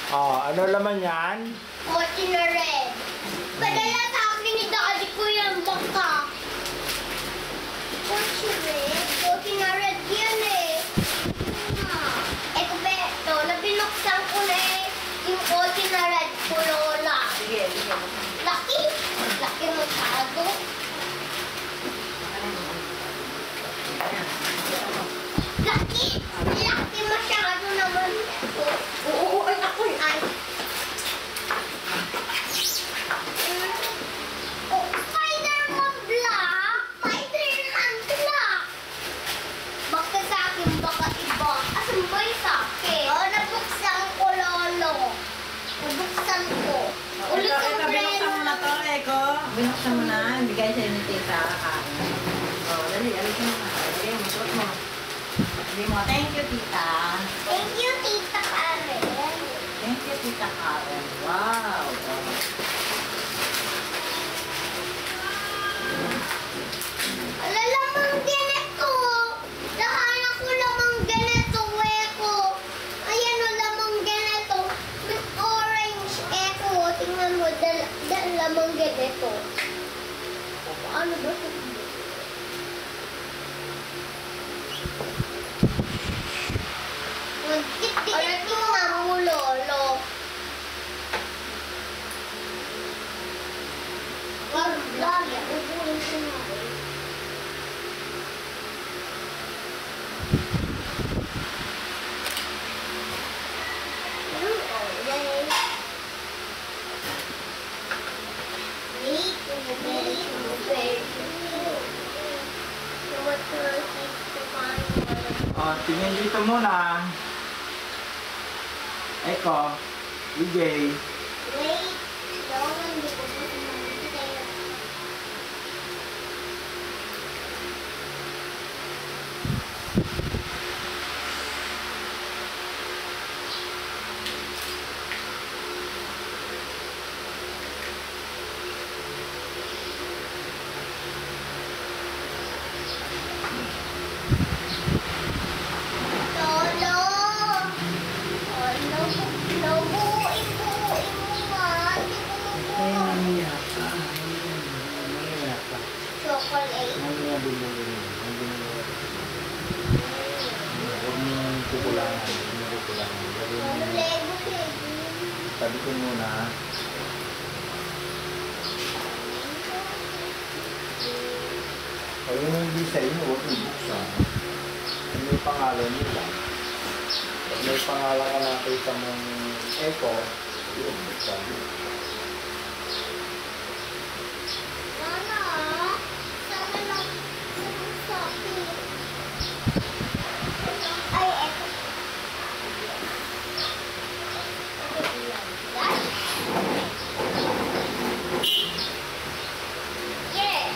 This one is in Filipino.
Oh, ano laman yan? Kotse na red. Padala sa akin ni Daddy ko yung baka. Kotse red? Kotse na red yan eh. Ito beto, nabinuksan ko na eh. Yung kotse na red ko, Lola. Sige, sige. Laki. Laki masyado. Laki. Laki masyado naman. Oo, ay ako eh. Ay. Oh, Spider-Man black. Spider-Man black. Baka sa akin, baka iba. Asan ba yung sa akin? Oh, nabuksan ko, Lolo. Nabuksan ko. Ulit Ito, ang binuksan mo na to, Eko. Binuksan mo na. Bigay sa'yo ni Tita. Oh, dali, alisin mo na. Dali, masot mo. Dali mo, thank you, Tita. Thank you, Tita Karen. Thank you, Tita Karen. Wow. Ala, lamang ganito. Nahanap ko lamang ganito, Eko. Ayan o, lamang ganito. May orange, Eko. Tingnan mo, lamang ganito. Paano ba ito? Tingnan mo, Lolo. Lagi, ubuhin ko na. Oh, tingin dito muna. Eko, EJ. Wait, don't hindi ko po sinabi. Lolo! Nabuuin mo nga. Hindi ko Ay, mabuha. mamaya pa. Mamaya pa. Chocolate. Mamaya bumuli. Huwag mong kukulangan. Huwag mong kukulangan. Lolo, Lego. Sabi ko muna. O yun yung design mo, huwag mong buksan. Ano yung pangalan nila? Pag may pangalan ka nakita mong Eko, yun, buksan. Mama, sana lang sabi. Ay, eto. Yeah.